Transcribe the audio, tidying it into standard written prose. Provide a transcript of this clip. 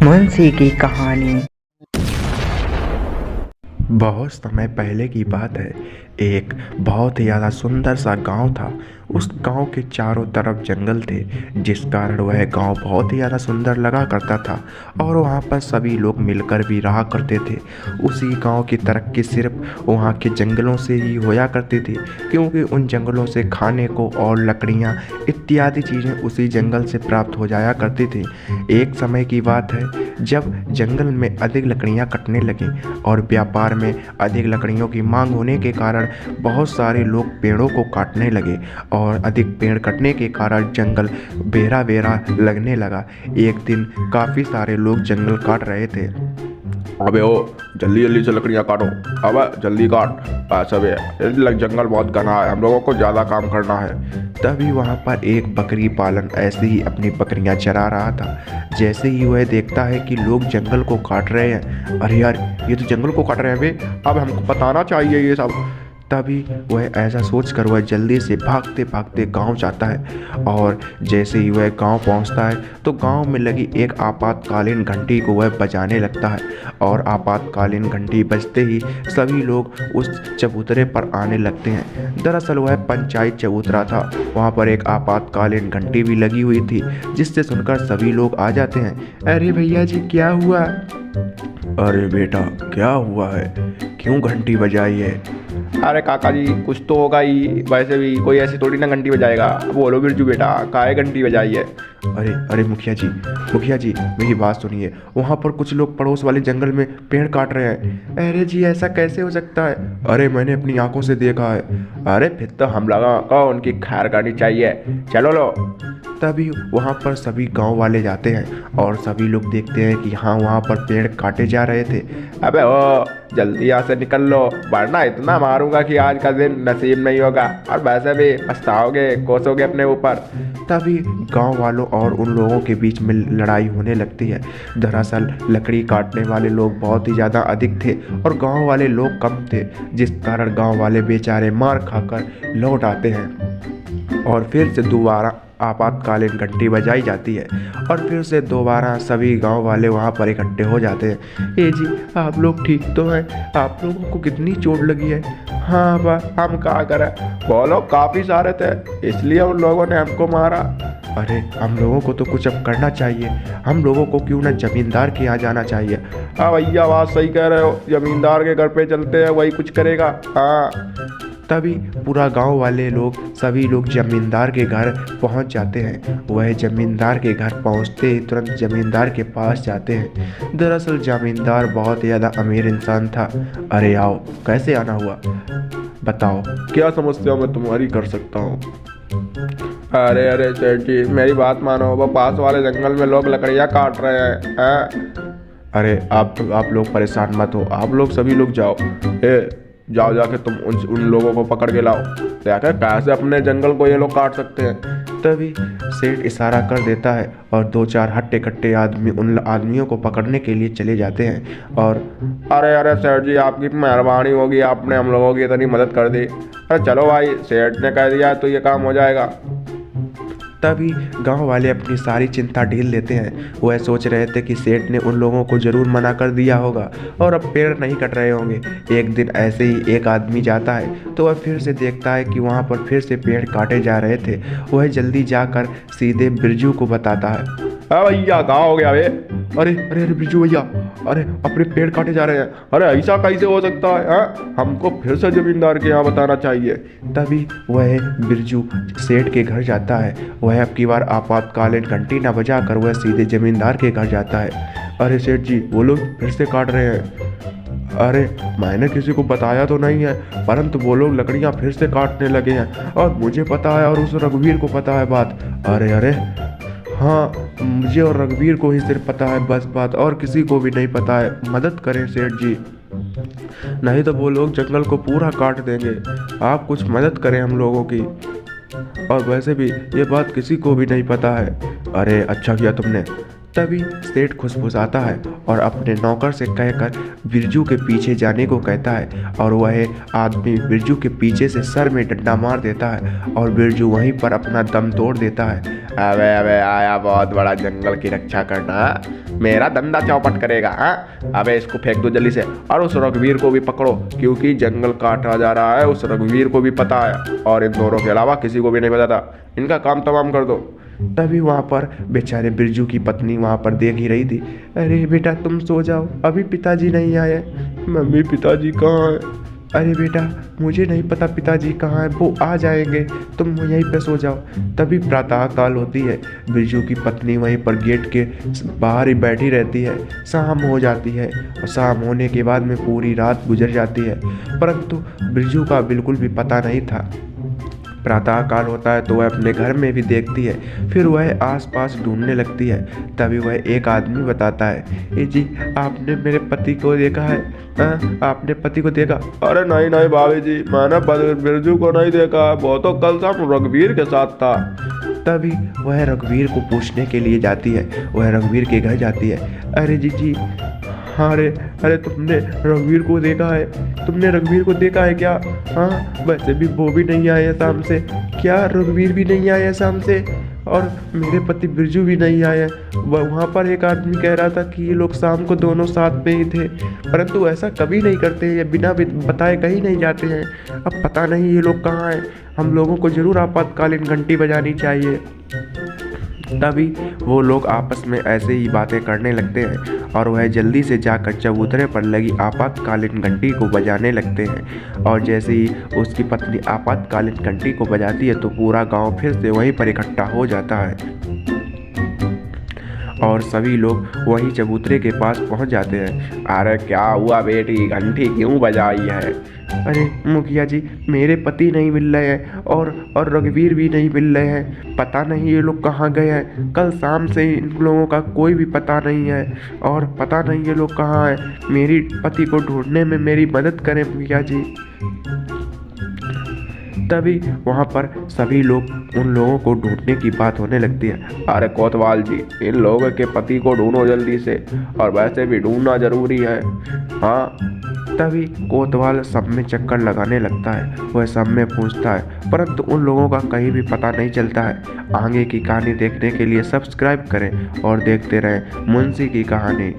मुंशी की कहानी। बहुत समय पहले की बात है। एक बहुत ही ज़्यादा सुंदर सा गांव था। उस गांव के चारों तरफ जंगल थे, जिस कारण वह गांव बहुत ही ज़्यादा सुंदर लगा करता था और वहां पर सभी लोग मिलकर भी रहा करते थे। उसी गांव की तरक्की सिर्फ वहां के जंगलों से ही होया करती थी, क्योंकि उन जंगलों से खाने को और लकड़ियां इत्यादि चीज़ें उसी जंगल से प्राप्त हो जाया करती थी। एक समय की बात है, जब जंगल में अधिक लकड़ियां कटने लगी और व्यापार में अधिक लकड़ियों की मांग होने के कारण बहुत सारे लोग पेड़ों को काटने लगे और अधिक पेड़ कटने के कारण जंगल बेरा बेरा लगने लगा। एक दिन काफ़ी सारे लोग जंगल काट रहे थे। अबे ओ, जल्दी जल्दी से लकड़ियाँ काटो। अब जल्दी काट। ऐसा भी जंगल बहुत घना है, हम लोगों को ज़्यादा काम करना है। तभी वहाँ पर एक बकरी पालन ऐसे ही अपनी बकरियाँ चरा रहा था। जैसे ही वह देखता है कि लोग जंगल को काट रहे हैं, अरे यार ये तो जंगल को काट रहे हैं बे, अब हमको बताना चाहिए ये सब। तभी वह ऐसा सोचकर वह जल्दी से भागते भागते गांव जाता है और जैसे ही वह गांव पहुंचता है तो गांव में लगी एक आपातकालीन घंटी को वह बजाने लगता है और आपातकालीन घंटी बजते ही सभी लोग उस चबूतरे पर आने लगते हैं। दरअसल वह पंचायत चबूतरा था। वहां पर एक आपातकालीन घंटी भी लगी हुई थी, जिससे सुनकर सभी लोग आ जाते हैं। अरे भैया जी क्या हुआ? अरे बेटा क्या हुआ है, क्यों घंटी बजाई है? अरे काका जी कुछ तो होगा ही, वैसे भी कोई ऐसी थोड़ी ना घंटी बजाएगा। बोलो बिरजू बेटा, काहे घंटी बजाई है? अरे अरे मुखिया जी मेरी बात सुनिए। वहाँ पर कुछ लोग पड़ोस वाले जंगल में पेड़ काट रहे हैं। अरे जी ऐसा कैसे हो सकता है? अरे मैंने अपनी आंखों से देखा है। अरे फिर तो हम लोगों को उनकी खैर करनी चाहिए, चलो लो। तभी वहाँ पर सभी गांव वाले जाते हैं और सभी लोग देखते हैं कि हाँ वहाँ पर पेड़ काटे जा रहे थे। अबे ओ, जल्दी यहाँ से निकल लो, वरना इतना मारूंगा कि आज का दिन नसीब नहीं होगा और वैसे भी पछताओगे, कोसोगे अपने ऊपर। तभी गांव वालों और उन लोगों के बीच में लड़ाई होने लगती है। दरअसल लकड़ी काटने वाले लोग बहुत ही ज़्यादा अधिक थे और गांव वाले लोग कम थे, जिस कारण गांव वाले बेचारे मार खाकर लौट आते हैं और फिर से दोबारा आपातकालीन घंटी बजाई जाती है और फिर से दोबारा सभी गांव वाले वहां पर इकट्ठे हो जाते हैं। ए जी आप लोग ठीक तो हैं? आप लोगों को कितनी चोट लगी है? हाँ बा, हम क्या करें, वो लोग काफ़ी सारे थे इसलिए उन लोगों ने हमको मारा। अरे हम लोगों को तो कुछ अब करना चाहिए। हम लोगों को क्यों ना जमींदार के यहाँ जाना चाहिए। हाँ भैया बात सही कह रहे हो, जमींदार के घर पे चलते हैं, वही कुछ करेगा। हाँ। तभी पूरा गांव वाले लोग सभी लोग जमींदार के घर पहुंच जाते हैं। वह जमींदार के घर पहुंचते ही तुरंत जमींदार के पास जाते हैं। दरअसल जमींदार बहुत ही ज़्यादा अमीर इंसान था। अरे आओ, कैसे आना हुआ बताओ, क्या समस्या मैं तुम्हारी कर सकता हूँ? अरे अरे सेठ जी मेरी बात मानो, वो पास वाले जंगल में लोग लकड़ियाँ काट रहे हैं। अरे आप लोग परेशान मत हो, आप लोग सभी लोग जाओ। जाओ जाके तुम उन लोगों को पकड़ के लाओ। देखा कैसे अपने जंगल को ये लोग काट सकते हैं। तभी सेठ इशारा कर देता है और दो चार हट्टे कट्टे आदमी उन आदमियों को पकड़ने के लिए चले जाते हैं और अरे अरे सेठ जी आपकी मेहरबानी होगी, आपने हम लोगों की इतनी मदद कर दी। अरे चलो भाई, सेठ ने कह दिया तो ये काम हो जाएगा। तभी गांव वाले अपनी सारी चिंता ढील लेते हैं। वह सोच रहे थे कि सेठ ने उन लोगों को ज़रूर मना कर दिया होगा और अब पेड़ नहीं कट रहे होंगे। एक दिन ऐसे ही एक आदमी जाता है तो वह फिर से देखता है कि वहाँ पर फिर से पेड़ काटे जा रहे थे। वह जल्दी जाकर सीधे बिरजू को बताता है। भैया कहाँ हो गया? अरे अरे अरे बिरजू भैया, अरे अपने पेड़ काटे जा रहे हैं। अरे ऐसा कैसे हो सकता है? हाँ, हमको फिर से जमींदार के यहाँ बताना चाहिए। तभी वह बिरजू सेठ के घर जाता है। वह अब की बार आपातकालीन घंटी न बजाकर वह सीधे जमींदार के घर जाता है। अरे सेठ जी वो लोग फिर से काट रहे हैं। अरे मैंने किसी को बताया तो नहीं है, परंतु वो लोग लकड़ियाँ फिर से काटने लगे हैं और मुझे पता है और उस रघुवीर को पता है बात। अरे अरे हाँ, मुझे और रघुवीर को ही सिर्फ पता है बस बात, और किसी को भी नहीं पता है। मदद करें सेठ जी, नहीं तो वो लोग जंगल को पूरा काट देंगे। आप कुछ मदद करें हम लोगों की, और वैसे भी ये बात किसी को भी नहीं पता है। अरे अच्छा किया तुमने, तभी सेठ खुसफुसाता है और अपने नौकर से कहकर बिरजू के पीछे जाने को कहता है और वह आदमी बिरजू के पीछे से सर में डंडा मार देता है और बिरजू वहीं पर अपना दम तोड़ देता है। अबे अबे आया बहुत बड़ा जंगल की रक्षा करना, मेरा धंधा चौपट करेगा। हाँ अबे इसको फेंक दो जल्दी से और उस रघुवीर को भी पकड़ो, क्योंकि जंगल काटा जा रहा है, उस रघुवीर को भी पता है और इन दोनों के अलावा किसी को भी नहीं पता था। इनका काम तमाम कर दो। तभी वहाँ पर बेचारे बिरजू की पत्नी वहाँ पर देख ही रही थी। अरे बेटा तुम सो जाओ, अभी पिताजी नहीं आए। मम्मी पिताजी कहाँ है? अरे बेटा मुझे नहीं पता पिताजी कहाँ है, वो आ जाएंगे, तुम यहीं पे सो जाओ। तभी प्रातः काल होती है, बिरजू की पत्नी वहीं पर गेट के बाहर ही बैठी रहती है। शाम हो जाती है और शाम होने के बाद में पूरी रात गुजर जाती है, परंतु बिरजू का बिल्कुल भी पता नहीं था। प्रातः काल होता है तो वह अपने घर में भी देखती है, फिर वह आसपास ढूंढने लगती है। तभी वह एक आदमी बताता है, ए जी आपने मेरे पति को देखा है? आपने पति को देखा? अरे नहीं नहीं भाभी जी, मैंने बिरजू को नहीं देखा, वो तो कल शाम रघुवीर के साथ था। तभी वह रघुवीर को पूछने के लिए जाती है, वह रघुवीर के घर जाती है। अरे जी हाँ अरे तुमने रघुवीर को देखा है? तुमने रघुवीर को देखा है क्या? हाँ वैसे भी वो भी नहीं आए शाम से। क्या रघुवीर भी नहीं आया शाम से? और मेरे पति बिरजू भी नहीं आए। वहाँ पर एक आदमी कह रहा था कि ये लोग शाम को दोनों साथ में ही थे, परंतु ऐसा कभी नहीं करते, ये बिना बताए कहीं नहीं जाते हैं। अब पता नहीं ये लोग कहाँ हैं, हम लोगों को ज़रूर आपातकालीन घंटी बजानी चाहिए। तभी वो लोग आपस में ऐसे ही बातें करने लगते हैं और वह जल्दी से जाकर चबूतरे पर लगी आपातकालीन घंटी को बजाने लगते हैं। और जैसे ही उसकी पत्नी आपातकालीन घंटी को बजाती है तो पूरा गांव फिर से वहीं पर इकट्ठा हो जाता है और सभी लोग वहीं चबूतरे के पास पहुंच जाते हैं। अरे क्या हुआ बेटी, घंटी क्यों बजाई है? अरे मुखिया जी मेरे पति नहीं मिल रहे हैं और रघुवीर भी नहीं मिल रहे हैं, पता नहीं ये लोग कहाँ गए हैं। कल शाम से इन लोगों का कोई भी पता नहीं है और पता नहीं ये लोग कहाँ हैं। मेरी पति को ढूंढने में मेरी मदद करें मुखिया जी। तभी वहाँ पर सभी लोग उन लोगों को ढूंढने की बात होने लगती है। अरे कोतवाल जी इन लोगों के पति को ढूंढो जल्दी से, और वैसे भी ढूंढना जरूरी है। हाँ तभी कोतवाल सब में चक्कर लगाने लगता है, वह सब में पूछता है, परंतु उन लोगों का कहीं भी पता नहीं चलता है। आगे की कहानी देखने के लिए सब्सक्राइब करें और देखते रहें मुंशी की कहानी।